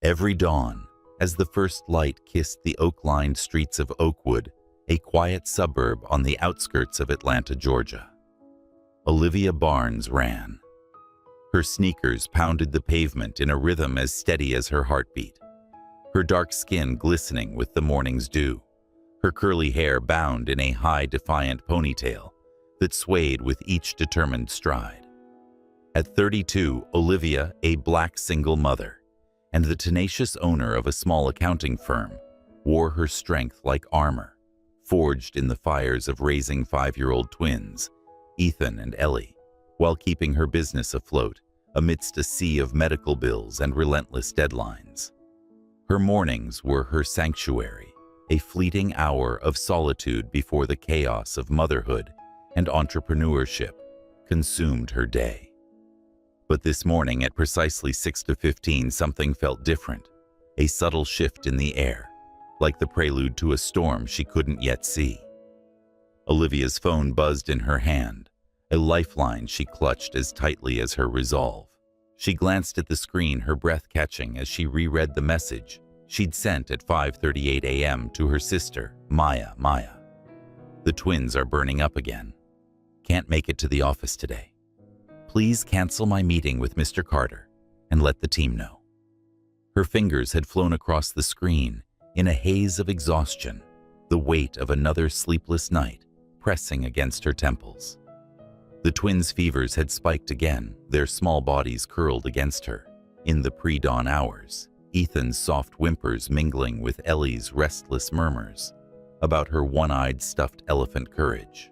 Every dawn, as the first light kissed the oak-lined streets of Oakwood, a quiet suburb on the outskirts of Atlanta, Georgia, Olivia Barnes ran. Her sneakers pounded the pavement in a rhythm as steady as her heartbeat, her dark skin glistening with the morning's dew, her curly hair bound in a high, defiant ponytail that swayed with each determined stride. At 32, Olivia, a black single mother and the tenacious owner of a small accounting firm, wore her strength like armor, forged in the fires of raising 5-year-old twins, Ethan and Ellie, while keeping her business afloat amidst a sea of medical bills and relentless deadlines. Her mornings were her sanctuary, a fleeting hour of solitude before the chaos of motherhood and entrepreneurship consumed her day. But this morning at precisely 6:15, something felt different, a subtle shift in the air, like the prelude to a storm she couldn't yet see. Olivia's phone buzzed in her hand, a lifeline she clutched as tightly as her resolve. She glanced at the screen, her breath catching as she reread the message she'd sent at 5:38 a.m. to her sister, Maya. The twins are burning up again. Can't make it to the office today. Please cancel my meeting with Mr. Carter and let the team know. Her fingers had flown across the screen in a haze of exhaustion, the weight of another sleepless night pressing against her temples. The twins' fevers had spiked again, their small bodies curled against her. In the pre-dawn hours, Ethan's soft whimpers mingling with Ellie's restless murmurs about her one-eyed stuffed elephant courage.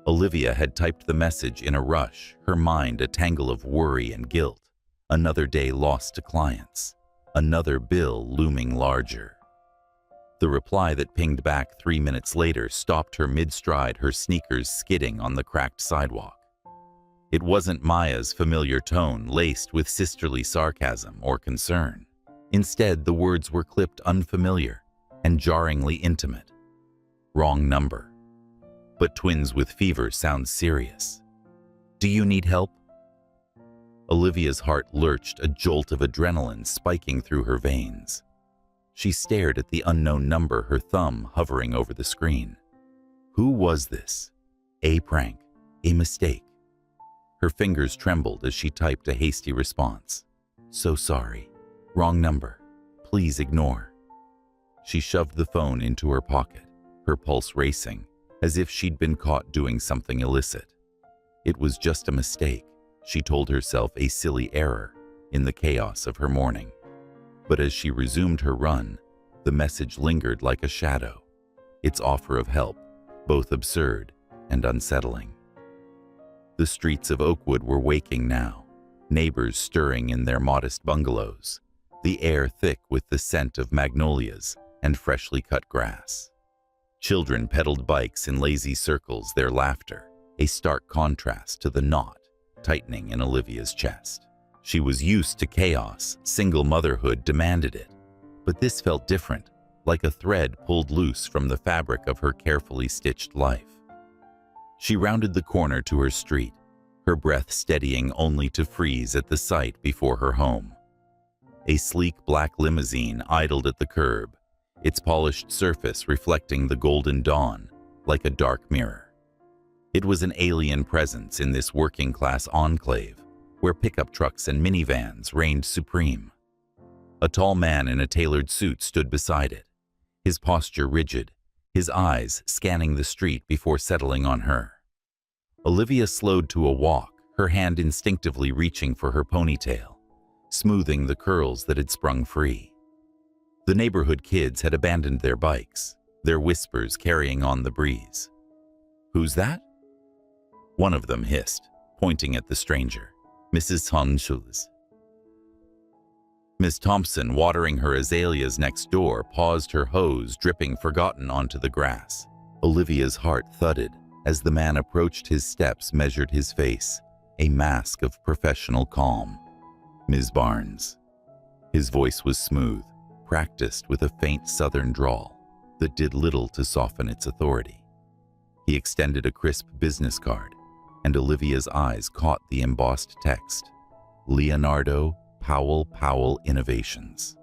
Olivia had typed the message in a rush, her mind a tangle of worry and guilt. Another day lost to clients, another bill looming larger. The reply that pinged back 3 minutes later stopped her mid-stride, her sneakers skidding on the cracked sidewalk. It wasn't Maya's familiar tone, laced with sisterly sarcasm or concern. Instead, the words were clipped unfamiliar and jarringly intimate. Wrong number. But twins with fever sounds serious. Do you need help? Olivia's heart lurched, a jolt of adrenaline spiking through her veins. She stared at the unknown number, her thumb hovering over the screen. Who was this? A prank? A mistake? Her fingers trembled as she typed a hasty response. So sorry. Wrong number. Please ignore. She shoved the phone into her pocket, her pulse racing, as if she'd been caught doing something illicit. It was just a mistake, she told herself, a silly error in the chaos of her morning. But as she resumed her run, the message lingered like a shadow, its offer of help both absurd and unsettling. The streets of Oakwood were waking now, neighbors stirring in their modest bungalows, the air thick with the scent of magnolias and freshly cut grass. Children pedaled bikes in lazy circles, their laughter a stark contrast to the knot tightening in Olivia's chest. She was used to chaos, single motherhood demanded it, but this felt different, like a thread pulled loose from the fabric of her carefully stitched life. She rounded the corner to her street, her breath steadying only to freeze at the sight before her home. A sleek black limousine idled at the curb, its polished surface reflecting the golden dawn like a dark mirror. It was an alien presence in this working-class enclave, where pickup trucks and minivans reigned supreme. A tall man in a tailored suit stood beside it, his posture rigid, his eyes scanning the street before settling on her. Olivia slowed to a walk, her hand instinctively reaching for her ponytail, smoothing the curls that had sprung free. The neighborhood kids had abandoned their bikes, their whispers carrying on the breeze. "Who's that?" One of them hissed, pointing at the stranger. "Mrs. Thompson." Miss Thompson, watering her azaleas next door, paused, her hose dripping forgotten onto the grass. Olivia's heart thudded as the man approached, his steps measured his face, a mask of professional calm. "Ms. Barnes." His voice was smooth, practiced with a faint southern drawl that did little to soften its authority. He extended a crisp business card, and Olivia's eyes caught the embossed text, "Leonardo Powell Innovations.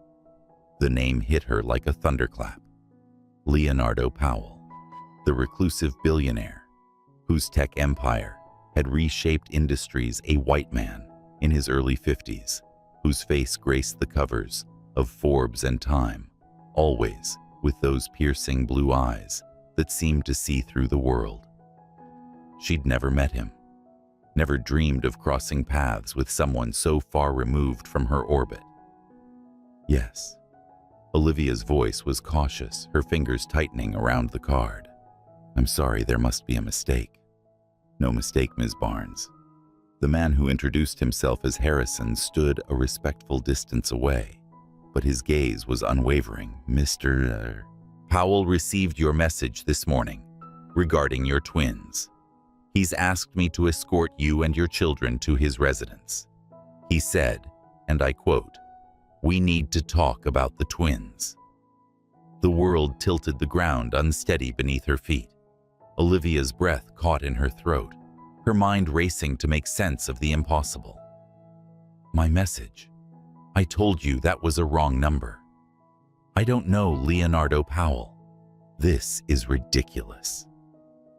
The name hit her like a thunderclap. Leonardo Powell, the reclusive billionaire, whose tech empire had reshaped industries, a white man in his early 50s, whose face graced the covers of Forbes and Time, always with those piercing blue eyes that seemed to see through the world. She'd never met him, never dreamed of crossing paths with someone so far removed from her orbit. Yes, Olivia's voice was cautious, her fingers tightening around the card. I'm sorry, there must be a mistake. No mistake, Ms. Barnes. The man who introduced himself as Harrison stood a respectful distance away, but his gaze was unwavering. Mr. Powell received your message this morning regarding your twins. He's asked me to escort you and your children to his residence. He said, and I quote, "We need to talk about the twins." The world tilted, the ground unsteady beneath her feet. Olivia's breath caught in her throat, her mind racing to make sense of the impossible. My message. I told you that was a wrong number. I don't know Leonardo Powell. This is ridiculous.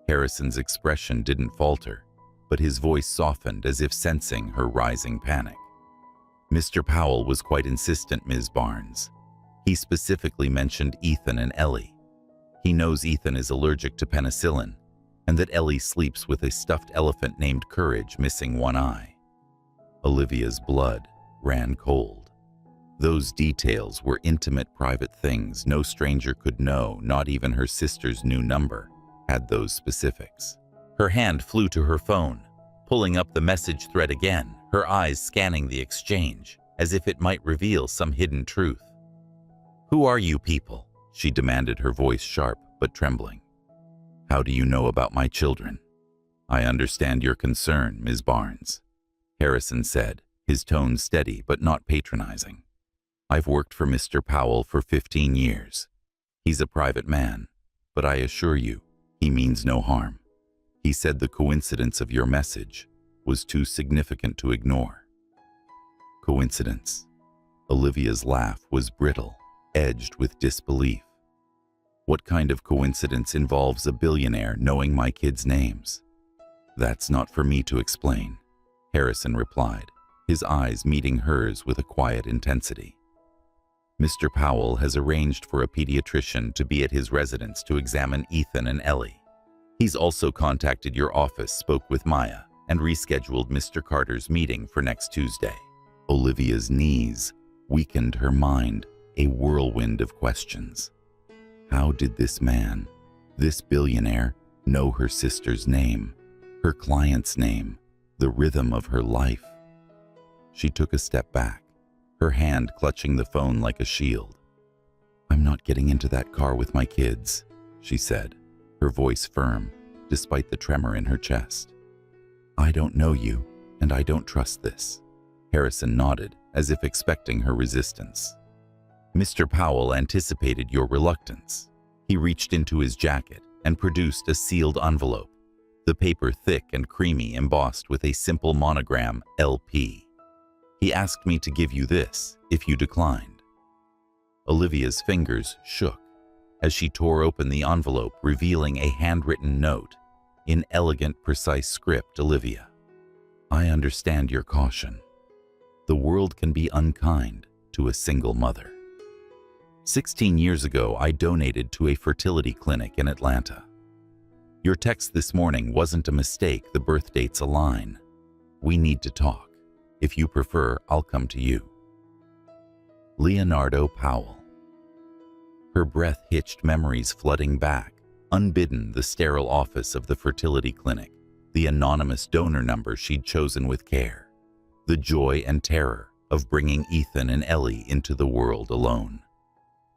Harrison's expression didn't falter, but his voice softened as if sensing her rising panic. Mr. Powell was quite insistent, Ms. Barnes. He specifically mentioned Ethan and Ellie. He knows Ethan is allergic to penicillin, and that Ellie sleeps with a stuffed elephant named Courage, missing one eye. Olivia's blood ran cold. Those details were intimate, private things no stranger could know, not even her sister's new number had those specifics. Her hand flew to her phone, pulling up the message thread again, her eyes scanning the exchange, as if it might reveal some hidden truth. Who are you people? She demanded, her voice sharp but trembling. How do you know about my children? I understand your concern, Ms. Barnes, Harrison said, his tone steady but not patronizing. I've worked for Mr. Powell for 15 years. He's a private man, but I assure you, he means no harm. He said the coincidence of your message was too significant to ignore. Coincidence? Olivia's laugh was brittle, edged with disbelief. What kind of coincidence involves a billionaire knowing my kids' names? That's not for me to explain, Harrison replied, his eyes meeting hers with a quiet intensity. Mr. Powell has arranged for a pediatrician to be at his residence to examine Ethan and Ellie. He's also contacted your office, spoke with Maya, and rescheduled Mr. Carter's meeting for next Tuesday. Olivia's knees weakened, her mind a whirlwind of questions. How did this man, this billionaire, know her sister's name, her client's name, the rhythm of her life? She took a step back, her hand clutching the phone like a shield. I'm not getting into that car with my kids, she said, her voice firm, despite the tremor in her chest. I don't know you, and I don't trust this. Harrison nodded, as if expecting her resistance. Mr. Powell anticipated your reluctance. He reached into his jacket and produced a sealed envelope, the paper thick and creamy, embossed with a simple monogram, LP. He asked me to give you this if you declined. Olivia's fingers shook as she tore open the envelope, revealing a handwritten note in elegant, precise script. Olivia, I understand your caution. The world can be unkind to a single mother. 16 years ago, I donated to a fertility clinic in Atlanta. Your text this morning wasn't a mistake, the birth dates align. We need to talk. If you prefer, I'll come to you. Leonardo Powell. Her breath hitched, memories flooding back, unbidden, the sterile office of the fertility clinic, the anonymous donor number she'd chosen with care, the joy and terror of bringing Ethan and Ellie into the world alone.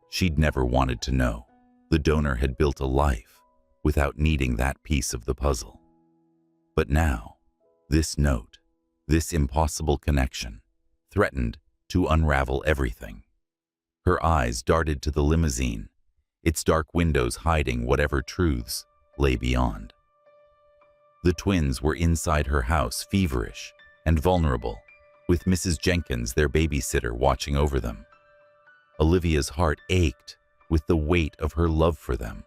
She'd never wanted to know. The donor had built a life without needing that piece of the puzzle. But now, this note, this impossible connection, threatened to unravel everything. Her eyes darted to the limousine, its dark windows hiding whatever truths lay beyond. The twins were inside her house, feverish and vulnerable, with Mrs. Jenkins, their babysitter, watching over them. Olivia's heart ached with the weight of her love for them,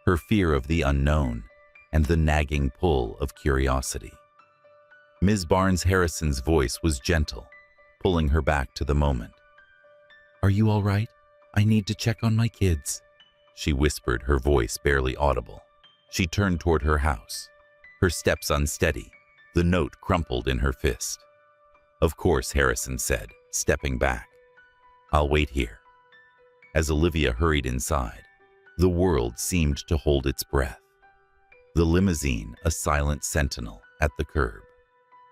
her fear of the unknown, and the nagging pull of curiosity. Ms. Barnes Harrison's voice was gentle, pulling her back to the moment. "Are you all right? I need to check on my kids," she whispered, her voice barely audible. She turned toward her house, her steps unsteady, the note crumpled in her fist. "Of course," Harrison said, stepping back. "I'll wait here." As Olivia hurried inside, the world seemed to hold its breath. The limousine, a silent sentinel at the curb.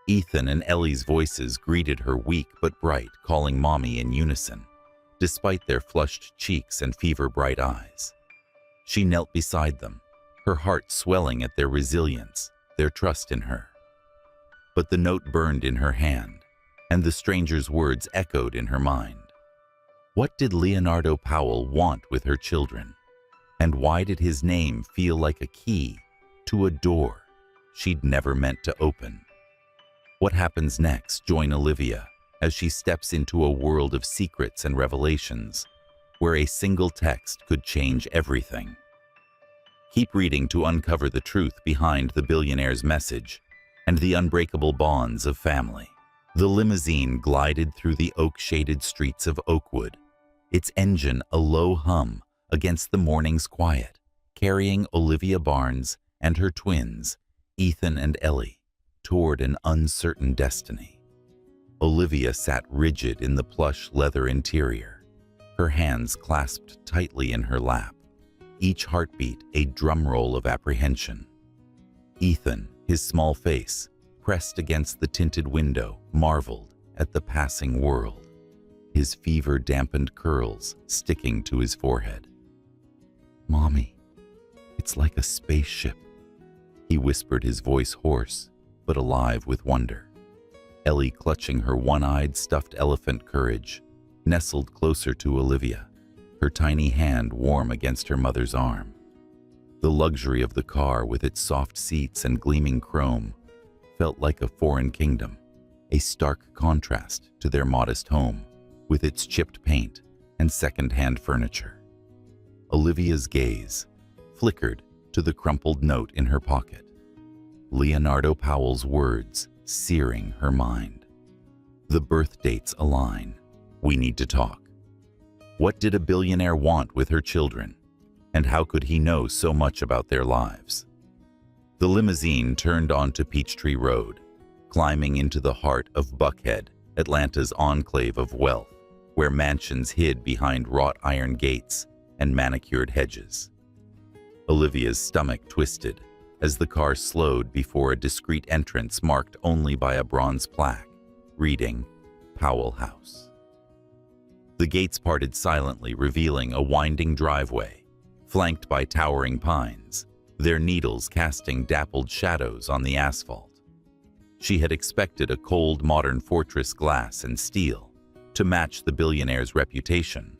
Ethan and Ellie's voices greeted her, weak but bright, calling Mommy in unison, despite their flushed cheeks and fever-bright eyes. She knelt beside them, her heart swelling at their resilience, their trust in her. But the note burned in her hand, and the stranger's words echoed in her mind. What did Leonardo Powell want with her children? And why did his name feel like a key to a door she'd never meant to open? What happens next? Join Olivia as she steps into a world of secrets and revelations, where a single text could change everything. Keep reading to uncover the truth behind the billionaire's message and the unbreakable bonds of family. The limousine glided through the oak-shaded streets of Oakwood, its engine a low hum against the morning's quiet, carrying Olivia Barnes and her twins, Ethan and Ellie, toward an uncertain destiny. Olivia sat rigid in the plush leather interior, her hands clasped tightly in her lap, each heartbeat a drumroll of apprehension. Ethan, his small face pressed against the tinted window, marveled at the passing world, his fever-dampened curls sticking to his forehead. "Mommy, it's like a spaceship," he whispered, his voice hoarse but alive with wonder. Ellie, clutching her one-eyed stuffed elephant courage, nestled closer to Olivia, her tiny hand warm against her mother's arm. The luxury of the car, with its soft seats and gleaming chrome, felt like a foreign kingdom, a stark contrast to their modest home, with its chipped paint and second-hand furniture. Olivia's gaze flickered to the crumpled note in her pocket, Leonardo Powell's words searing her mind. The birth dates align. We need to talk. What did a billionaire want with her children, and how could he know so much about their lives? The limousine turned onto Peachtree Road, climbing into the heart of Buckhead, Atlanta's enclave of wealth, where mansions hid behind wrought iron gates and manicured hedges. Olivia's stomach twisted as the car slowed before a discreet entrance marked only by a bronze plaque reading Powell House. The gates parted silently, revealing a winding driveway, flanked by towering pines, their needles casting dappled shadows on the asphalt. She had expected a cold, modern fortress, glass and steel, to match the billionaire's reputation,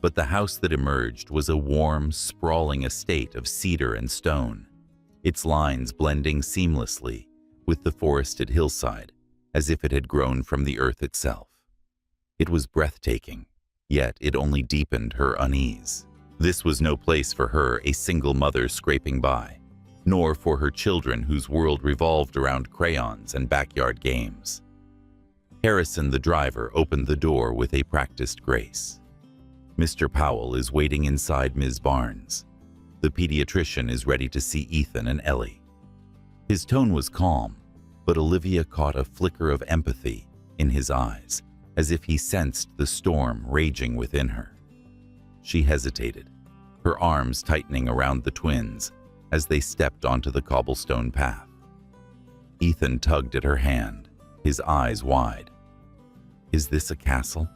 but the house that emerged was a warm, sprawling estate of cedar and stone, its lines blending seamlessly with the forested hillside, as if it had grown from the earth itself. It was breathtaking, yet it only deepened her unease. This was no place for her, a single mother scraping by, nor for her children whose world revolved around crayons and backyard games. Harrison, the driver, opened the door with a practiced grace. "Mr. Powell is waiting inside, Ms. Barnes. The pediatrician is ready to see Ethan and Ellie." His tone was calm, but Olivia caught a flicker of empathy in his eyes, as if he sensed the storm raging within her. She hesitated, her arms tightening around the twins as they stepped onto the cobblestone path. Ethan tugged at her hand, his eyes wide. "Is this a castle?"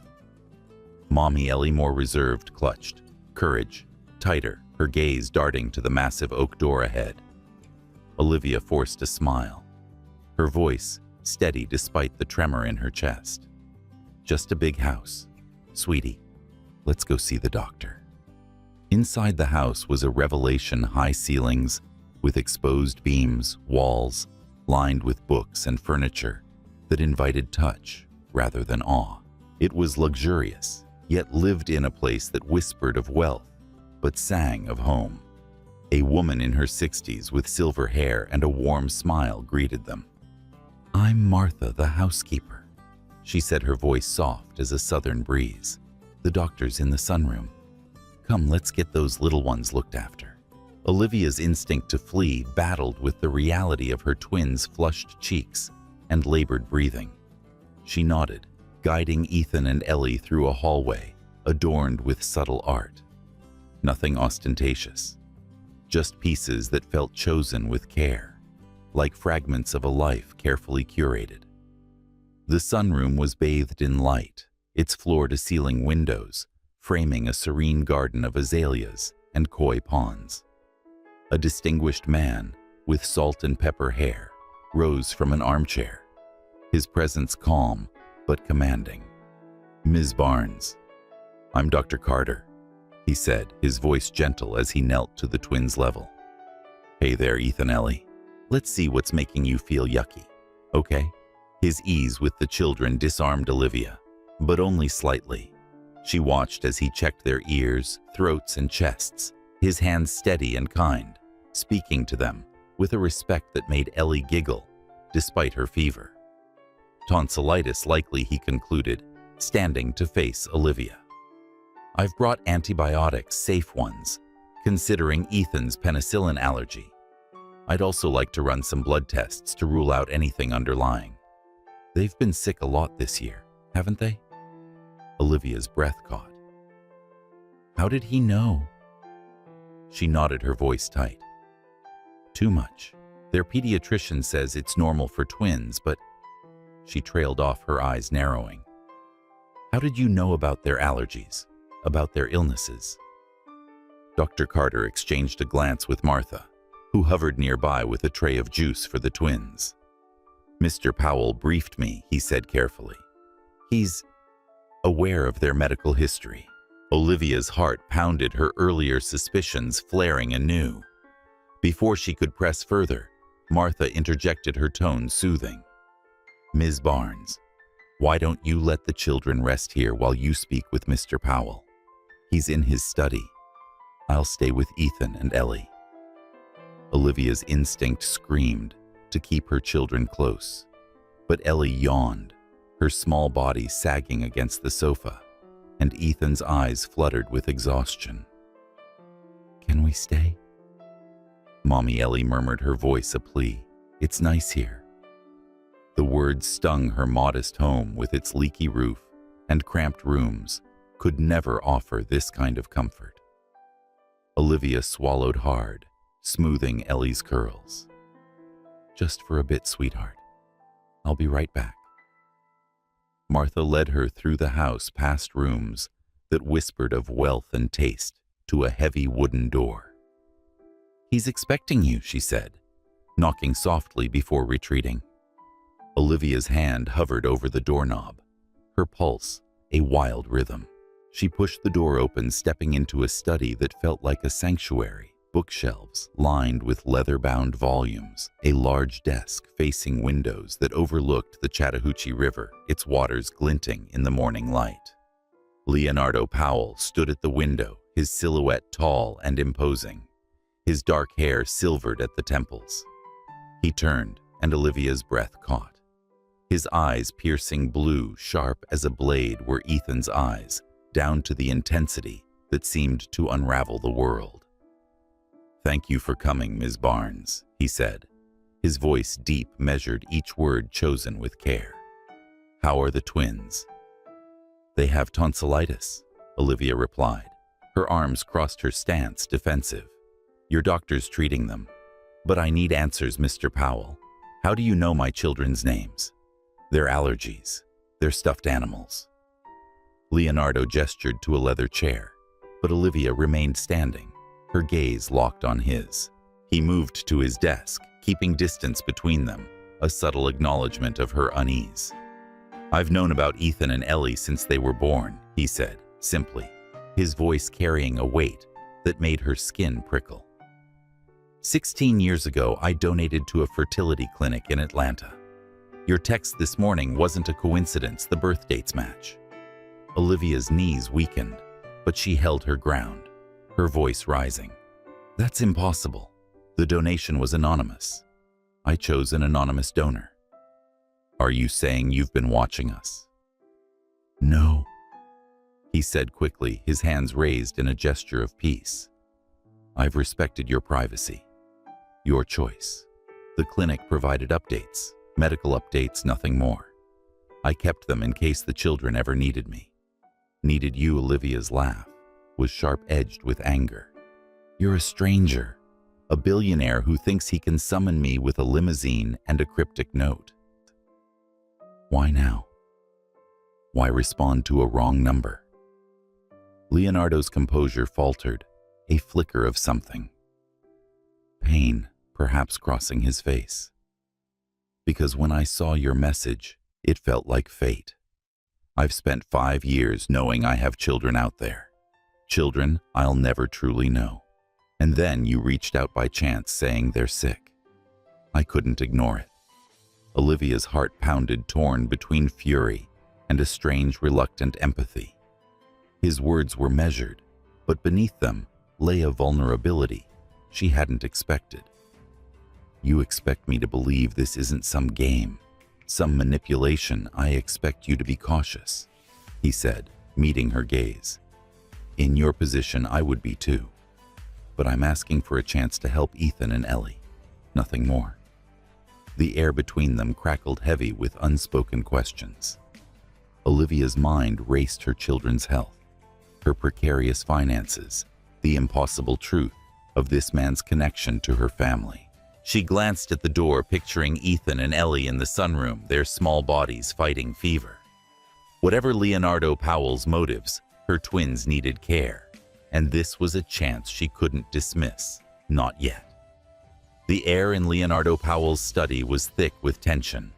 Mommy, Ellie, more reserved, clutched, courage tighter, her gaze darting to the massive oak door ahead. Olivia forced a smile, her voice steady despite the tremor in her chest. "Just a big house. Sweetie, let's go see the doctor." Inside the house was a revelation: high ceilings with exposed beams, walls lined with books and furniture that invited touch, rather than awe. It was luxurious, yet lived in a place that whispered of wealth, but sang of home. A woman in her 60s with silver hair and a warm smile greeted them. "I'm Martha, the housekeeper," she said, her voice soft as a southern breeze. "The doctor's in the sunroom. Come, let's get those little ones looked after." Olivia's instinct to flee battled with the reality of her twins' flushed cheeks and labored breathing. She nodded, guiding Ethan and Ellie through a hallway adorned with subtle art. Nothing ostentatious, just pieces that felt chosen with care, like fragments of a life carefully curated. The sunroom was bathed in light, its floor-to-ceiling windows framing a serene garden of azaleas and koi ponds. A distinguished man with salt and pepper hair rose from an armchair, his presence calm but commanding. "Ms. Barnes, I'm Dr. Carter," he said, his voice gentle as he knelt to the twins' level. "Hey there, Ethan, Ellie. Let's see what's making you feel yucky, okay?" His ease with the children disarmed Olivia, but only slightly. She watched as he checked their ears, throats, and chests, his hands steady and kind, speaking to them with a respect that made Ellie giggle, despite her fever. Tonsillitis likely, he concluded, standing to face Olivia. "I've brought antibiotics, safe ones, considering Ethan's penicillin allergy. I'd also like to run some blood tests to rule out anything underlying. They've been sick a lot this year, haven't they?" Olivia's breath caught. How did he know? She nodded, her voice tight. "Too much. Their pediatrician says it's normal for twins, but..." She trailed off, her eyes narrowing. "How did you know about their allergies, about their illnesses?" Dr. Carter exchanged a glance with Martha, who hovered nearby with a tray of juice for the twins. "Mr. Powell briefed me," he said carefully. "He's aware of their medical history." Olivia's heart pounded, her earlier suspicions flaring anew. Before she could press further, Martha interjected, her tone soothing. "Ms. Barnes, why don't you let the children rest here while you speak with Mr. Powell? He's in his study. I'll stay with Ethan and Ellie." Olivia's instinct screamed to keep her children close, but Ellie yawned, her small body sagging against the sofa, and Ethan's eyes fluttered with exhaustion. "Can we stay?" Mommy Ellie murmured, her voice a plea. "It's nice here." The words stung. Her modest home, with its leaky roof and cramped rooms, could never offer this kind of comfort. Olivia swallowed hard, smoothing Ellie's curls. "Just for a bit, sweetheart. I'll be right back." Martha led her through the house, past rooms that whispered of wealth and taste, to a heavy wooden door. "He's expecting you," she said, knocking softly before retreating. Olivia's hand hovered over the doorknob, her pulse a wild rhythm. She pushed the door open, stepping into a study that felt like a sanctuary. Bookshelves lined with leather-bound volumes, a large desk facing windows that overlooked the Chattahoochee River, its waters glinting in the morning light. Leonardo Powell stood at the window, his silhouette tall and imposing, his dark hair silvered at the temples. He turned, and Olivia's breath caught. His eyes, piercing blue, sharp as a blade, were Ethan's eyes, down to the intensity that seemed to unravel the world. "Thank you for coming, Ms. Barnes," he said, his voice deep, measured, each word chosen with care. "How are the twins?" "They have tonsillitis," Olivia replied. Her arms crossed, her stance defensive. "Your doctor's treating them. But I need answers, Mr. Powell. How do you know my children's names? Their allergies, their stuffed animals?" Leonardo gestured to a leather chair, but Olivia remained standing, her gaze locked on his. He moved to his desk, keeping distance between them, a subtle acknowledgement of her unease. "I've known about Ethan and Ellie since they were born," he said, simply, his voice carrying a weight that made her skin prickle. 16 years ago, I donated to a fertility clinic in Atlanta. Your text this morning wasn't a coincidence, the birth dates match. Olivia's knees weakened, but she held her ground, her voice rising. That's impossible. The donation was anonymous. I chose an anonymous donor. Are you saying you've been watching us? No, he said quickly, his hands raised in a gesture of peace. I've respected your privacy. Your choice. The clinic provided updates, medical updates, nothing more. I kept them in case the children ever needed me. Needed you. Olivia's laugh was sharp-edged with anger. You're a stranger, a billionaire who thinks he can summon me with a limousine and a cryptic note. Why now? Why respond to a wrong number? Leonardo's composure faltered, a flicker of something. Pain, perhaps, crossing his face. Because when I saw your message, it felt like fate. I've spent 5 years knowing I have children out there. Children I'll never truly know. And then you reached out by chance saying they're sick. I couldn't ignore it. Olivia's heart pounded, torn between fury and a strange, reluctant empathy. His words were measured, but beneath them lay a vulnerability she hadn't expected. You expect me to believe this isn't some game, some manipulation. I expect you to be cautious, he said, meeting her gaze. In your position, I would be too. But I'm asking for a chance to help Ethan and Ellie, nothing more. The air between them crackled heavy with unspoken questions. Olivia's mind raced her children's health, her precarious finances, the impossible truth of this man's connection to her family. She glanced at the door, picturing Ethan and Ellie in the sunroom, their small bodies fighting fever. Whatever Leonardo Powell's motives, her twins needed care, and this was a chance she couldn't dismiss, not yet. The air in Leonardo Powell's study was thick with tension,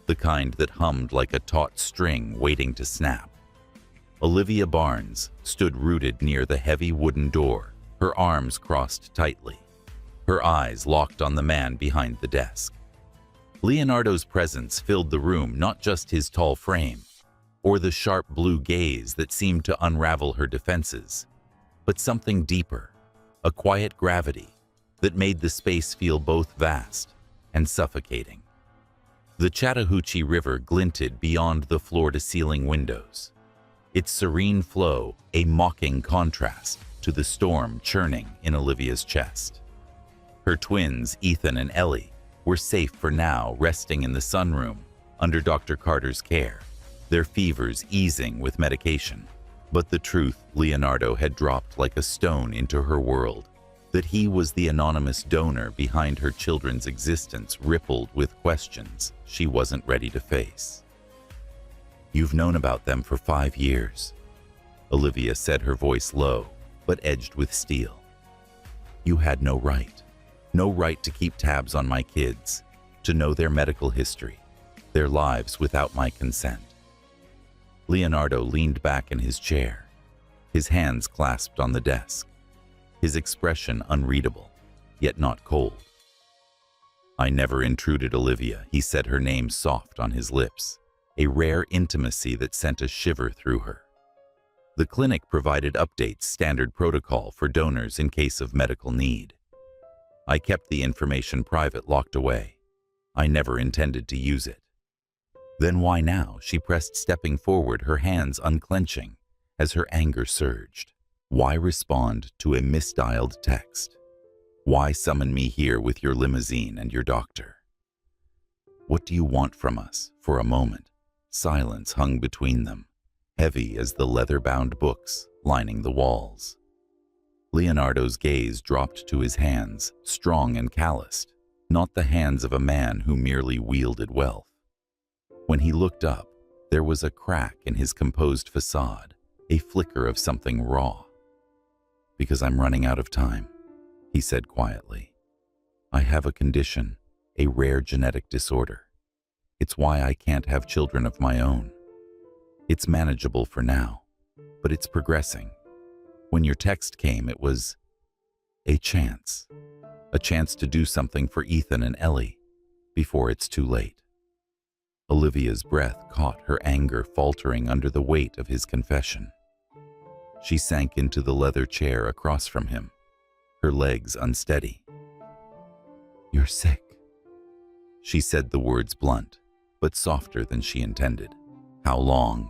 the kind that hummed like a taut string waiting to snap. Olivia Barnes stood rooted near the heavy wooden door, her arms crossed tightly, her eyes locked on the man behind the desk. Leonardo's presence filled the room, not just his tall frame, or the sharp blue gaze that seemed to unravel her defenses, but something deeper, a quiet gravity that made the space feel both vast and suffocating. The Chattahoochee River glinted beyond the floor-to-ceiling windows, its serene flow a mocking contrast to the storm churning in Olivia's chest. Her twins, Ethan and Ellie, were safe for now, resting in the sunroom under Dr. Carter's care, their fevers easing with medication. But the truth Leonardo had dropped like a stone into her world, that he was the anonymous donor behind her children's existence, rippled with questions she wasn't ready to face. You've known about them for 5 years, Olivia said, her voice low, but edged with steel. You had no right to keep tabs on my kids, to know their medical history, their lives without my consent. Leonardo leaned back in his chair, his hands clasped on the desk, his expression unreadable, yet not cold. I never intruded, Olivia, he said, her name soft on his lips, a rare intimacy that sent a shiver through her. The clinic provided updates, standard protocol for donors in case of medical need. I kept the information private, locked away. I never intended to use it. Then why now? She pressed, stepping forward, her hands unclenching as her anger surged. Why respond to a misdialed text? Why summon me here with your limousine and your doctor? What do you want from us? For a moment, silence hung between them, heavy as the leather-bound books lining the walls. Leonardo's gaze dropped to his hands, strong and calloused, not the hands of a man who merely wielded wealth. When he looked up, there was a crack in his composed facade, a flicker of something raw. Because I'm running out of time, he said quietly. I have a condition, a rare genetic disorder. It's why I can't have children of my own. It's manageable for now, but it's progressing. When your text came, it was a chance to do something for Ethan and Ellie before it's too late. Olivia's breath caught, her anger faltering under the weight of his confession. She sank into the leather chair across from him, her legs unsteady. "You're sick." She said the words blunt, but softer than she intended. "How long?"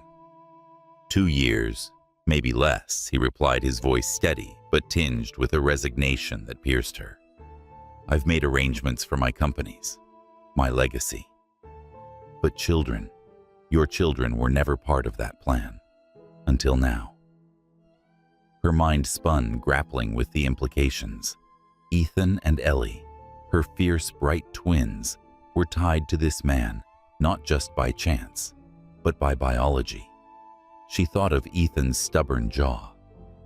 2 years, maybe less, he replied, his voice steady, but tinged with a resignation that pierced her. "I've made arrangements for my companies, my legacy. But children, your children were never part of that plan, until now." Her mind spun, grappling with the implications. Ethan and Ellie, her fierce, bright twins, were tied to this man, not just by chance, but by biology. She thought of Ethan's stubborn jaw,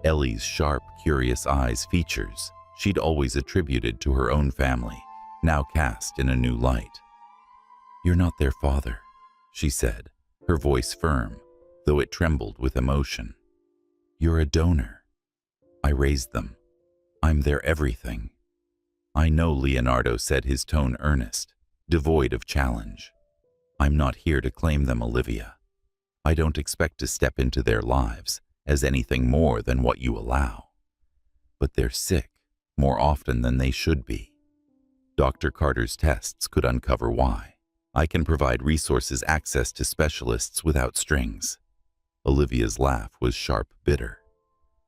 Ellie's sharp, curious eyes, features she'd always attributed to her own family, now cast in a new light. "You're not their father," she said, her voice firm, though it trembled with emotion. "You're a donor. I raised them. I'm their everything." "I know," Leonardo said, his tone earnest, devoid of challenge. "I'm not here to claim them, Olivia. I don't expect to step into their lives as anything more than what you allow. But they're sick more often than they should be. Dr. Carter's tests could uncover why. I can provide resources, access to specialists without strings." Olivia's laugh was sharp, bitter.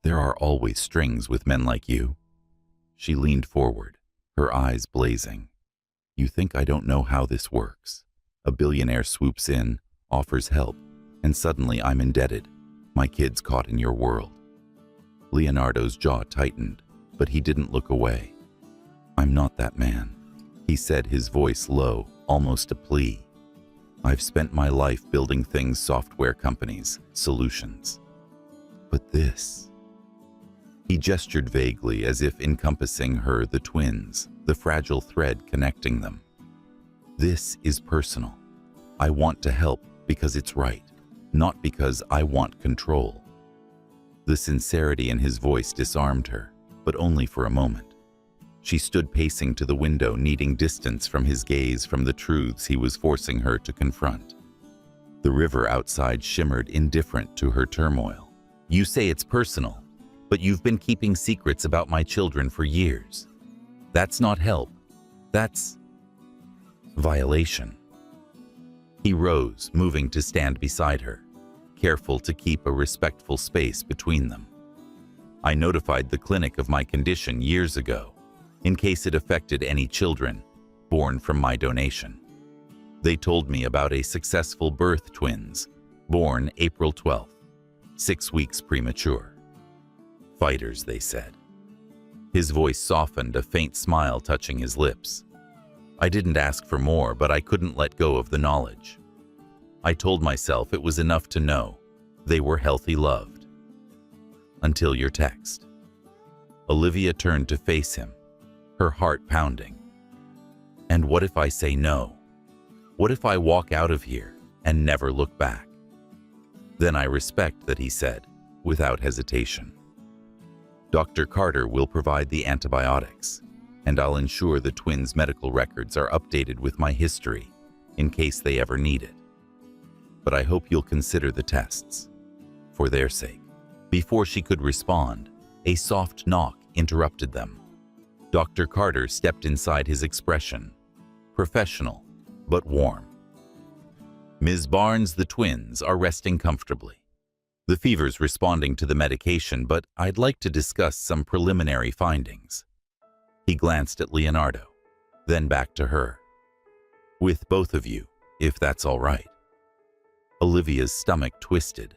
"There are always strings with men like you." She leaned forward, her eyes blazing. "You think I don't know how this works? A billionaire swoops in, offers help, and suddenly I'm indebted. My kid's caught in your world." Leonardo's jaw tightened, but he didn't look away. "I'm not that man," he said, his voice low, almost a plea. "I've spent my life building things, software companies, solutions. But this..." He gestured vaguely, as if encompassing her, the twins, the fragile thread connecting them. "This is personal. I want to help because it's right, not because I want control." The sincerity in his voice disarmed her, but only for a moment. She stood pacing to the window, needing distance from his gaze, from the truths he was forcing her to confront. The river outside shimmered, indifferent to her turmoil. "You say it's personal, but you've been keeping secrets about my children for years. That's not help. That's violation." He rose, moving to stand beside her, careful to keep a respectful space between them. "I notified the clinic of my condition years ago, in case it affected any children born from my donation. They told me about a successful birth, twins, born April 12th, 6 weeks premature. Fighters, they said." His voice softened, a faint smile touching his lips. "I didn't ask for more, but I couldn't let go of the knowledge. I told myself it was enough to know they were healthy, loved. Until your text." Olivia turned to face him, her heart pounding. "And what if I say no? What if I walk out of here and never look back?" "Then I respect that," he said, without hesitation. "Dr. Carter will provide the antibiotics, and I'll ensure the twins' medical records are updated with my history in case they ever need it. But I hope you'll consider the tests, for their sake." Before she could respond, a soft knock interrupted them. Dr. Carter stepped inside, his expression professional but warm. "Ms. Barnes, the twins are resting comfortably. The fever's responding to the medication, but I'd like to discuss some preliminary findings." He glanced at Leonardo, then back to her. "With both of you, if that's all right." Olivia's stomach twisted,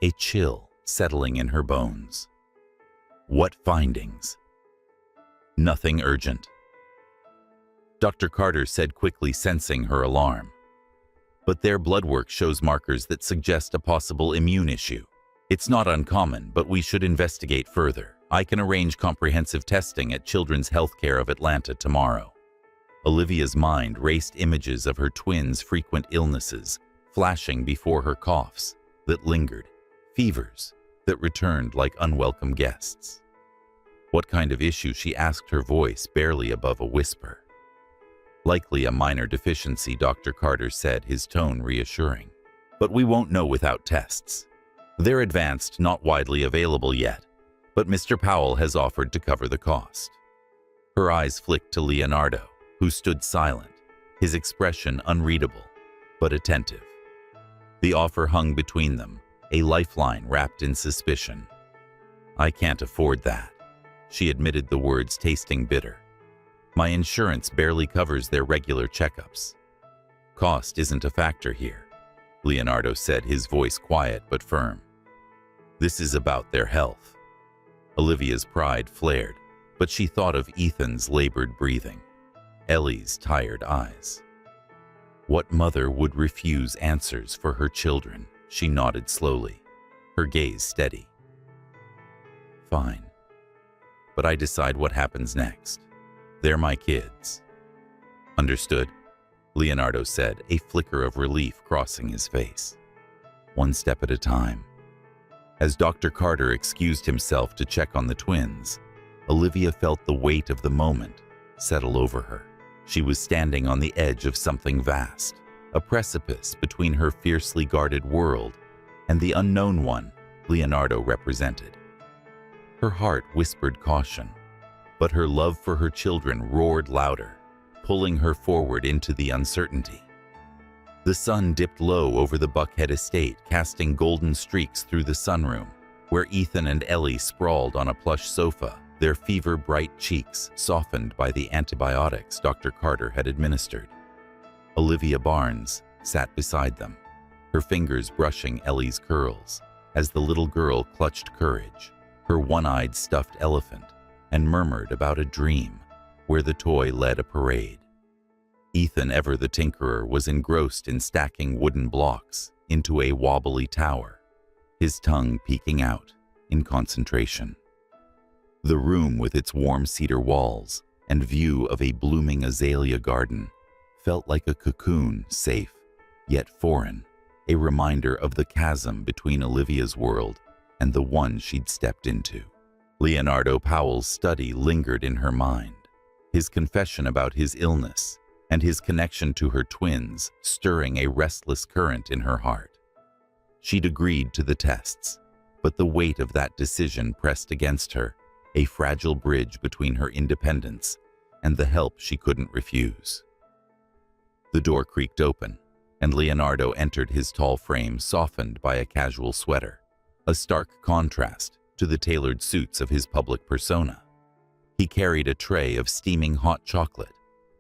a chill settling in her bones. "What findings?" "Nothing urgent," Dr. Carter said quickly, sensing her alarm. "But their blood work shows markers that suggest a possible immune issue. It's not uncommon, but we should investigate further. I can arrange comprehensive testing at Children's Healthcare of Atlanta tomorrow." Olivia's mind raced, images of her twins' frequent illnesses flashing before her, coughs that lingered, fevers that returned like unwelcome guests. "What kind of issue?" she asked, her voice barely above a whisper. Likely a minor deficiency, Dr. Carter said, his tone reassuring. But we won't know without tests. They're advanced, not widely available yet, but Mr. Powell has offered to cover the cost. Her eyes flicked to Leonardo, who stood silent, his expression unreadable, but attentive. The offer hung between them, a lifeline wrapped in suspicion. I can't afford that. She admitted, the words tasting bitter. My insurance barely covers their regular checkups. Cost isn't a factor here, Leonardo said, his voice quiet but firm. This is about their health. Olivia's pride flared, but she thought of Ethan's labored breathing, Ellie's tired eyes. What mother would refuse answers for her children? She nodded slowly, her gaze steady. Fine. But I decide what happens next. They're my kids. Understood, Leonardo said, a flicker of relief crossing his face. One step at a time. As Dr. Carter excused himself to check on the twins, Olivia felt the weight of the moment settle over her. She was standing on the edge of something vast, a precipice between her fiercely guarded world and the unknown one Leonardo represented. Her heart whispered caution, but her love for her children roared louder, pulling her forward into the uncertainty. The sun dipped low over the Buckhead estate, casting golden streaks through the sunroom, where Ethan and Ellie sprawled on a plush sofa, their fever-bright cheeks softened by the antibiotics Dr. Carter had administered. Olivia Barnes sat beside them, her fingers brushing Ellie's curls, as the little girl clutched courage, her one-eyed stuffed elephant, and murmured about a dream where the toy led a parade. Ethan, ever the tinkerer, was engrossed in stacking wooden blocks into a wobbly tower, his tongue peeking out in concentration. The room, with its warm cedar walls and view of a blooming azalea garden, felt like a cocoon, safe, yet foreign, a reminder of the chasm between Olivia's world and the one she'd stepped into. Leonardo Powell's study lingered in her mind, his confession about his illness and his connection to her twins stirring a restless current in her heart. She'd agreed to the tests, but the weight of that decision pressed against her, a fragile bridge between her independence and the help she couldn't refuse. The door creaked open, and Leonardo entered, his tall frame softened by a casual sweater, a stark contrast to the tailored suits of his public persona. He carried a tray of steaming hot chocolate,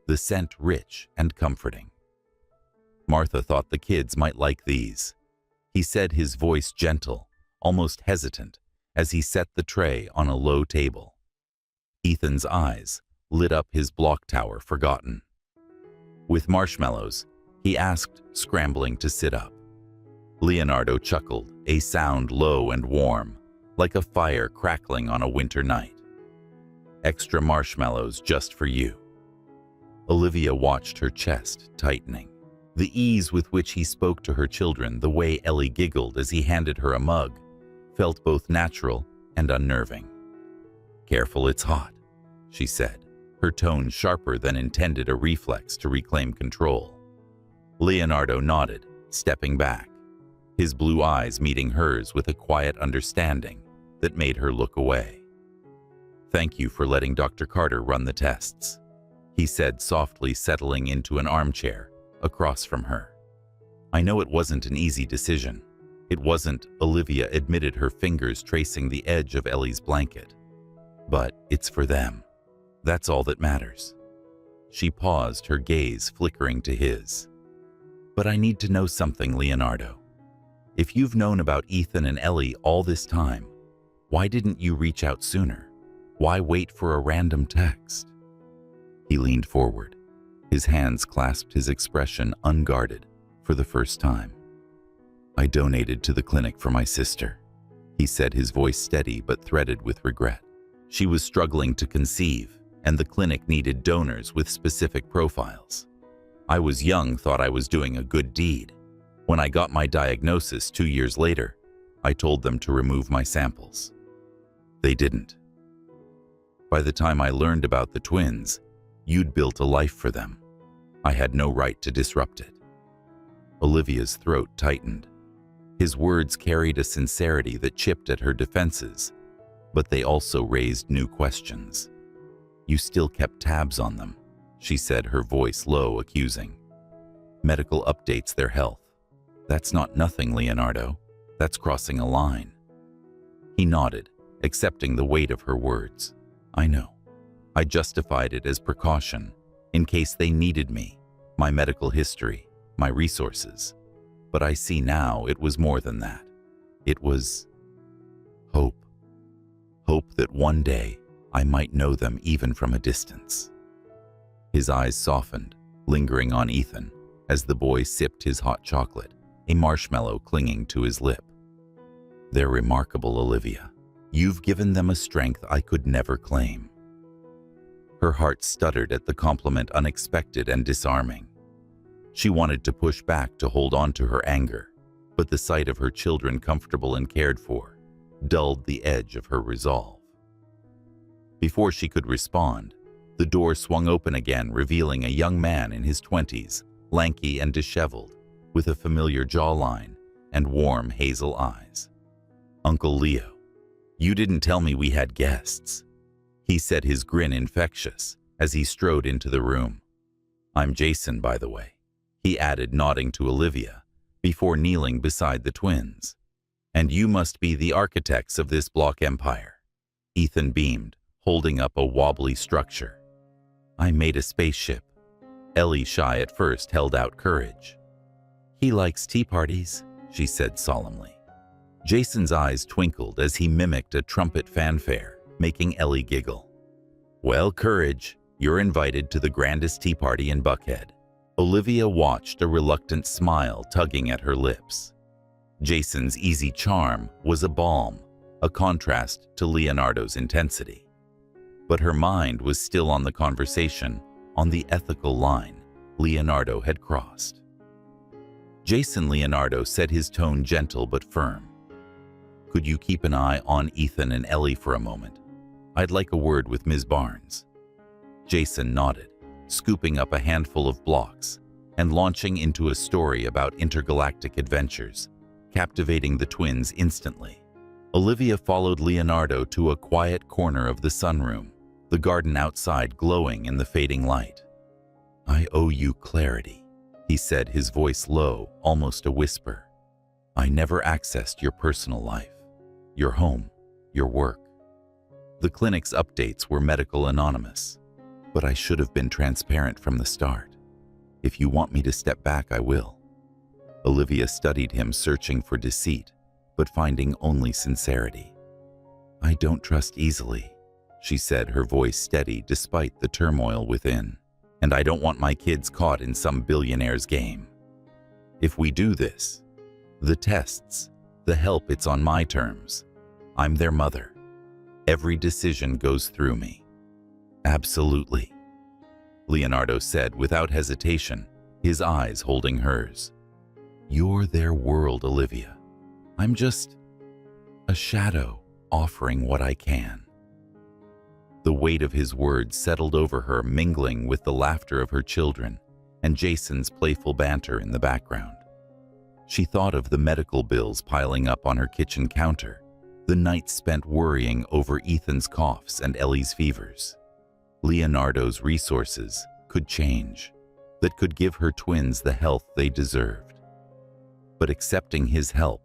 the scent rich and comforting. Martha thought the kids might like these, he said, his voice gentle, almost hesitant, as he set the tray on a low table. Ethan's eyes lit up, his block tower forgotten. With marshmallows, he asked, scrambling to sit up. Leonardo chuckled, a sound low and warm, like a fire crackling on a winter night. Extra marshmallows just for you. Olivia watched, her chest tightening. The ease with which he spoke to her children, the way Ellie giggled as he handed her a mug, felt both natural and unnerving. Careful, it's hot, she said, her tone sharper than intended, a reflex to reclaim control. Leonardo nodded, stepping back, his blue eyes meeting hers with a quiet understanding that made her look away. Thank you for letting Dr. Carter run the tests, he said softly, settling into an armchair across from her. I know it wasn't an easy decision. It wasn't, Olivia admitted, her fingers tracing the edge of Ellie's blanket. But it's for them. That's all that matters. She paused, her gaze flickering to his. But I need to know something, Leonardo. If you've known about Ethan and Ellie all this time, why didn't you reach out sooner? Why wait for a random text? He leaned forward, his hands clasped, his expression unguarded for the first time. I donated to the clinic for my sister, he said, his voice steady but threaded with regret. She was struggling to conceive, and the clinic needed donors with specific profiles. I was young, thought I was doing a good deed. When I got my diagnosis 2 years later, I told them to remove my samples. They didn't. By the time I learned about the twins, you'd built a life for them, I had no right to disrupt it. Olivia's throat tightened. His words carried a sincerity that chipped at her defenses, but they also raised new questions. You still kept tabs on them, she said, her voice low, accusing. Medical updates their health. That's not nothing, Leonardo. That's crossing a line. He nodded, accepting the weight of her words. I know. I justified it as precaution, in case they needed me, my medical history, my resources. But I see now it was more than that. It was hope. Hope that one day I might know them even from a distance. His eyes softened, lingering on Ethan, as the boy sipped his hot chocolate, a marshmallow clinging to his lip. They're remarkable, Olivia. You've given them a strength I could never claim. Her heart stuttered at the compliment, unexpected and disarming. She wanted to push back to hold on to her anger, but the sight of her children comfortable and cared for dulled the edge of her resolve. Before she could respond, the door swung open again, revealing a young man in his 20s, lanky and disheveled, with a familiar jawline and warm hazel eyes. Uncle Leo, you didn't tell me we had guests, he said, his grin infectious, as he strode into the room. I'm Jason, by the way, he added, nodding to Olivia, before kneeling beside the twins. And you must be the architects of this block empire. Ethan beamed, holding up a wobbly structure. I made a spaceship. Ellie, shy at first, held out courage. He likes tea parties, she said solemnly. Jason's eyes twinkled as he mimicked a trumpet fanfare, making Ellie giggle. Well, courage, you're invited to the grandest tea party in Buckhead. Olivia watched, a reluctant smile tugging at her lips. Jason's easy charm was a balm, a contrast to Leonardo's intensity. But her mind was still on the conversation, on the ethical line Leonardo had crossed. Jason, Leonardo said, his tone gentle but firm. Could you keep an eye on Ethan and Ellie for a moment? I'd like a word with Ms. Barnes. Jason nodded, scooping up a handful of blocks and launching into a story about intergalactic adventures, captivating the twins instantly. Olivia followed Leonardo to a quiet corner of the sunroom, the garden outside glowing in the fading light. I owe you clarity, he said, his voice low, almost a whisper. I never accessed your personal life, your home, your work. The clinic's updates were medical anonymous, but I should have been transparent from the start. If you want me to step back, I will. Olivia studied him, searching for deceit, but finding only sincerity. I don't trust easily, she said, her voice steady despite the turmoil within. And I don't want my kids caught in some billionaire's game. If we do this, the tests, the help, it's on my terms. I'm their mother. Every decision goes through me. Absolutely, Leonardo said without hesitation, his eyes holding hers. You're their world, Olivia. I'm just a shadow offering what I can. The weight of his words settled over her, mingling with the laughter of her children and Jason's playful banter in the background. She thought of the medical bills piling up on her kitchen counter, the nights spent worrying over Ethan's coughs and Ellie's fevers. Leonardo's resources could change, that could give her twins the health they deserved. But accepting his help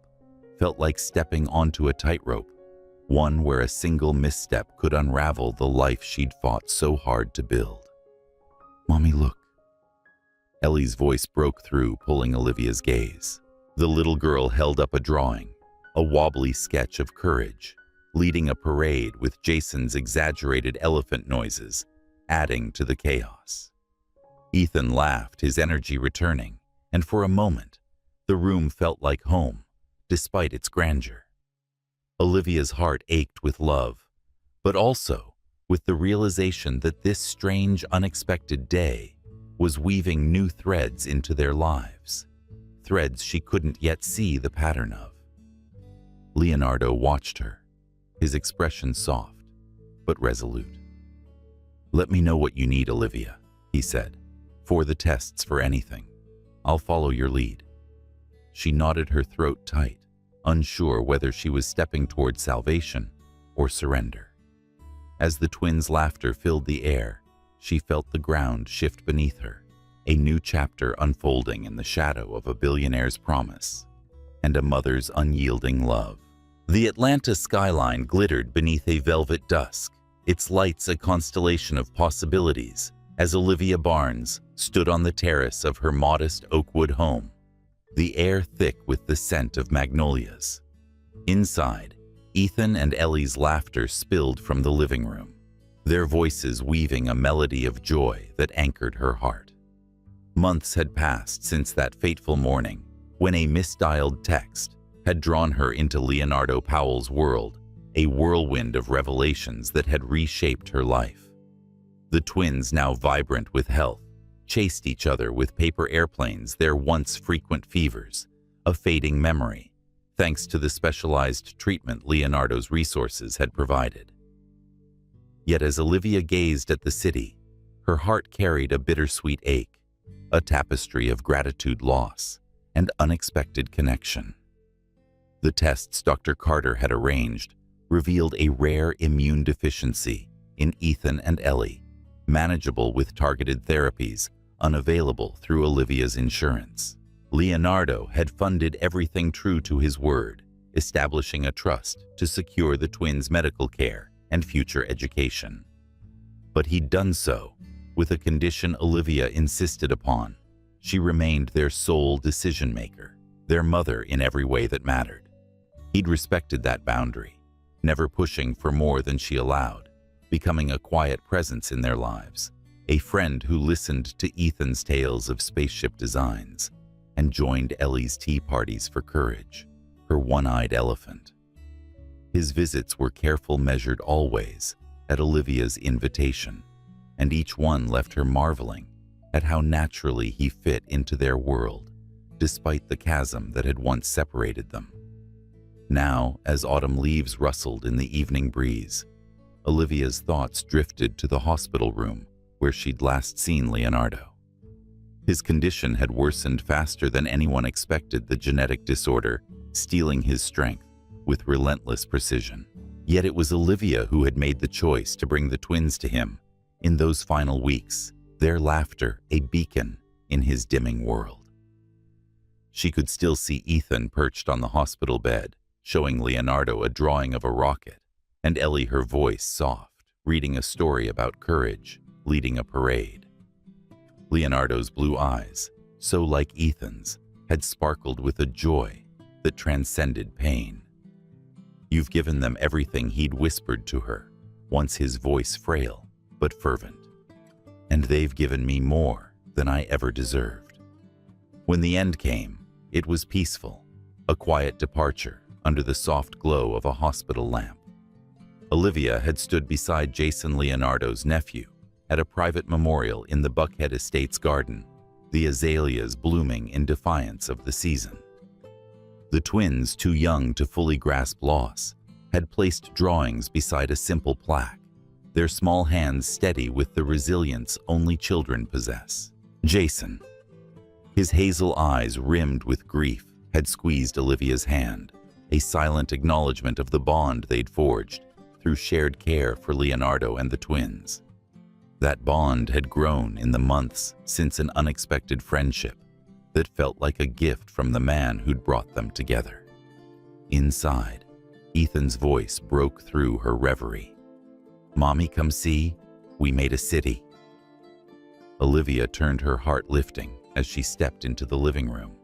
felt like stepping onto a tightrope, one where a single misstep could unravel the life she'd fought so hard to build. Mommy, look. Ellie's voice broke through, pulling Olivia's gaze. The little girl held up a drawing, a wobbly sketch of courage, leading a parade with Jason's exaggerated elephant noises, adding to the chaos. Ethan laughed, his energy returning, and for a moment, the room felt like home, despite its grandeur. Olivia's heart ached with love, but also with the realization that this strange, unexpected day was weaving new threads into their lives, threads she couldn't yet see the pattern of. Leonardo watched her, his expression soft but resolute. Let me know what you need, Olivia, he said. For the tests for anything. I'll follow your lead." She knotted her throat tight, unsure whether she was stepping toward salvation or surrender. As the twins' laughter filled the air, she felt the ground shift beneath her, a new chapter unfolding in the shadow of a billionaire's promise and a mother's unyielding love. The Atlanta skyline glittered beneath a velvet dusk, its lights a constellation of possibilities, as Olivia Barnes stood on the terrace of her modest Oakwood home, the air thick with the scent of magnolias. Inside, Ethan and Ellie's laughter spilled from the living room, their voices weaving a melody of joy that anchored her heart. Months had passed since that fateful morning, when a misdialed text had drawn her into Leonardo Powell's world, a whirlwind of revelations that had reshaped her life. The twins, now vibrant with health, chased each other with paper airplanes, their once frequent fevers, a fading memory, thanks to the specialized treatment Leonardo's resources had provided. Yet as Olivia gazed at the city, her heart carried a bittersweet ache, a tapestry of gratitude, loss, and unexpected connection. The tests Dr. Carter had arranged revealed a rare immune deficiency in Ethan and Ellie, manageable with targeted therapies, unavailable through Olivia's insurance. Leonardo had funded everything true to his word, establishing a trust to secure the twins' medical care and future education. But he'd done so with a condition Olivia insisted upon. She remained their sole decision-maker, their mother in every way that mattered. He'd respected that boundary, never pushing for more than she allowed, becoming a quiet presence in their lives, a friend who listened to Ethan's tales of spaceship designs and joined Ellie's tea parties for courage, her one-eyed elephant. His visits were careful, measured always, at Olivia's invitation, and each one left her marveling at how naturally he fit into their world, despite the chasm that had once separated them. Now, as autumn leaves rustled in the evening breeze, Olivia's thoughts drifted to the hospital room where she'd last seen Leonardo. His condition had worsened faster than anyone expected, the genetic disorder stealing his strength with relentless precision. Yet it was Olivia who had made the choice to bring the twins to him in those final weeks, their laughter a beacon in his dimming world. She could still see Ethan perched on the hospital bed, showing Leonardo a drawing of a rocket, and Ellie, her voice soft, reading a story about courage, leading a parade. Leonardo's blue eyes, so like Ethan's, had sparkled with a joy that transcended pain. "You've given them everything," he'd whispered to her, once his voice frail but fervent. "And they've given me more than I ever deserved." When the end came, it was peaceful, a quiet departure under the soft glow of a hospital lamp. Olivia had stood beside Jason, Leonardo's nephew, at a private memorial in the Buckhead Estates garden, the azaleas blooming in defiance of the season. The twins, too young to fully grasp loss, had placed drawings beside a simple plaque, their small hands steady with the resilience only children possess. Jason, his hazel eyes rimmed with grief, had squeezed Olivia's hand, a silent acknowledgement of the bond they'd forged through shared care for Leonardo and the twins. That bond had grown in the months since an unexpected friendship that felt like a gift from the man who'd brought them together. Inside, Ethan's voice broke through her reverie. "Mommy, come see, we made a city." Olivia turned, her heart lifting as she stepped into the living room.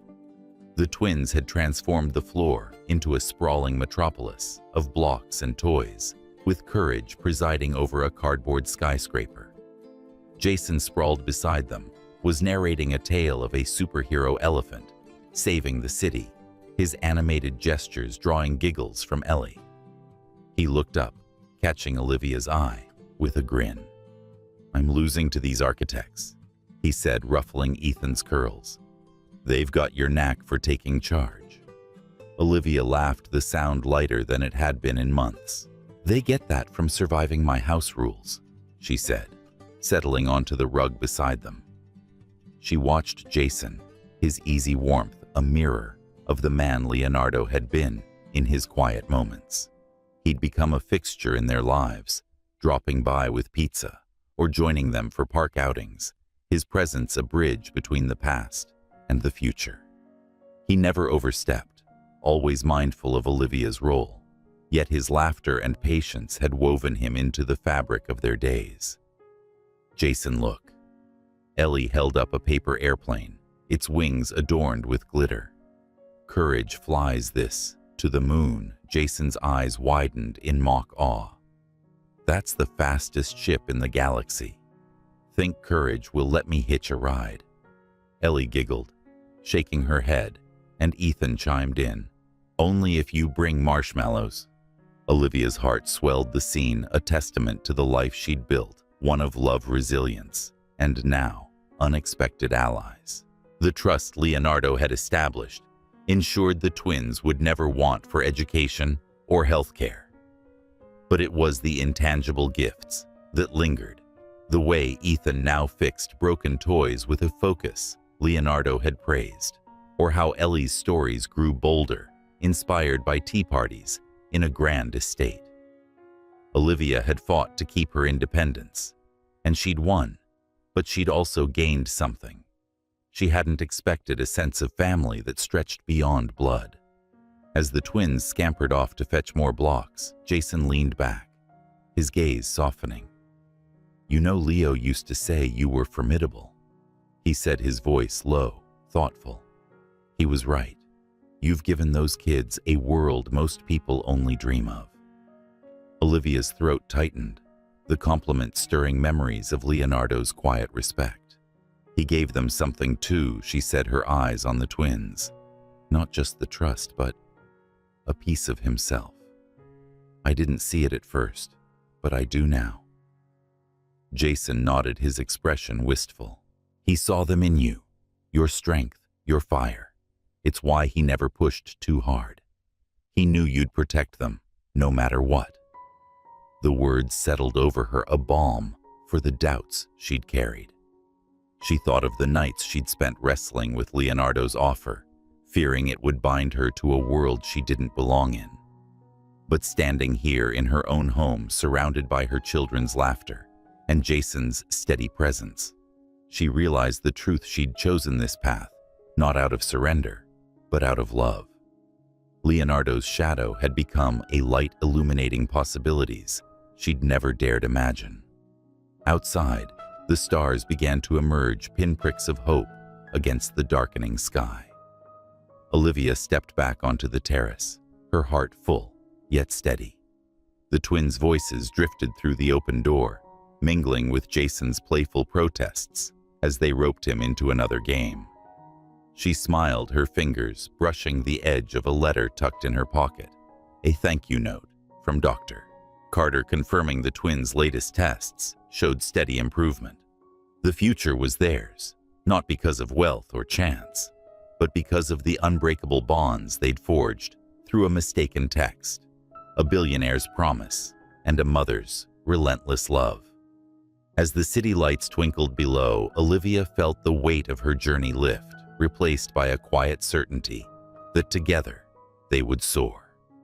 The twins had transformed the floor into a sprawling metropolis of blocks and toys, with courage presiding over a cardboard skyscraper. Jason, sprawled beside them, was narrating a tale of a superhero elephant saving the city, his animated gestures drawing giggles from Ellie. He looked up, catching Olivia's eye with a grin. "I'm losing to these architects," he said, ruffling Ethan's curls. "They've got your knack for taking charge." Olivia laughed, the sound lighter than it had been in months. "They get that from surviving my house rules," she said, settling onto the rug beside them. She watched Jason, his easy warmth a mirror of the man Leonardo had been in his quiet moments. He'd become a fixture in their lives, dropping by with pizza or joining them for park outings, his presence a bridge between the past and the future. He never overstepped, always mindful of Olivia's role, yet his laughter and patience had woven him into the fabric of their days. Jason, look. Ellie held up a paper airplane, its wings adorned with glitter. Courage flies this, to the moon. Jason's eyes widened in mock awe. That's the fastest ship in the galaxy. Think Courage will let me hitch a ride. Ellie giggled, shaking her head, and Ethan chimed in. Only if you bring marshmallows. Olivia's heart swelled the scene, a testament to the life she'd built, one of love, resilience, and now, unexpected allies. The trust Leonardo had established ensured the twins would never want for education or health care. But it was the intangible gifts that lingered, the way Ethan now fixed broken toys with a focus Leonardo had praised, or how Ellie's stories grew bolder, inspired by tea parties in a grand estate. Olivia had fought to keep her independence, and she'd won, but she'd also gained something. She hadn't expected a sense of family that stretched beyond blood. As the twins scampered off to fetch more blocks, Jason leaned back, his gaze softening. You know, Leo used to say you were formidable. He said, his voice low, thoughtful. He was right. You've given those kids a world most people only dream of. Olivia's throat tightened, the compliment stirring memories of Leonardo's quiet respect. He gave them something too, she said, her eyes on the twins. Not just the trust, but a piece of himself. I didn't see it at first, but I do now. Jason nodded, his expression wistful. He saw them in you, your strength, your fire. It's why he never pushed too hard. He knew you'd protect them, no matter what. The words settled over her, a balm for the doubts she'd carried. She thought of the nights she'd spent wrestling with Leonardo's offer, fearing it would bind her to a world she didn't belong in. But standing here in her own home, surrounded by her children's laughter and Jason's steady presence, she realized the truth. She'd chosen this path, not out of surrender, but out of love. Leonardo's shadow had become a light illuminating possibilities she'd never dared imagine. Outside, the stars began to emerge, pinpricks of hope against the darkening sky. Olivia stepped back onto the terrace, her heart full, yet steady. The twins' voices drifted through the open door, mingling with Jason's playful protests as they roped him into another game. She smiled, her fingers brushing the edge of a letter tucked in her pocket, a thank you note from Dr. Carter confirming the twins' latest tests showed steady improvement. The future was theirs, not because of wealth or chance, but because of the unbreakable bonds they'd forged through a mistaken text, a billionaire's promise, and a mother's relentless love. As the city lights twinkled below, Olivia felt the weight of her journey lift, replaced by a quiet certainty that together they would soar.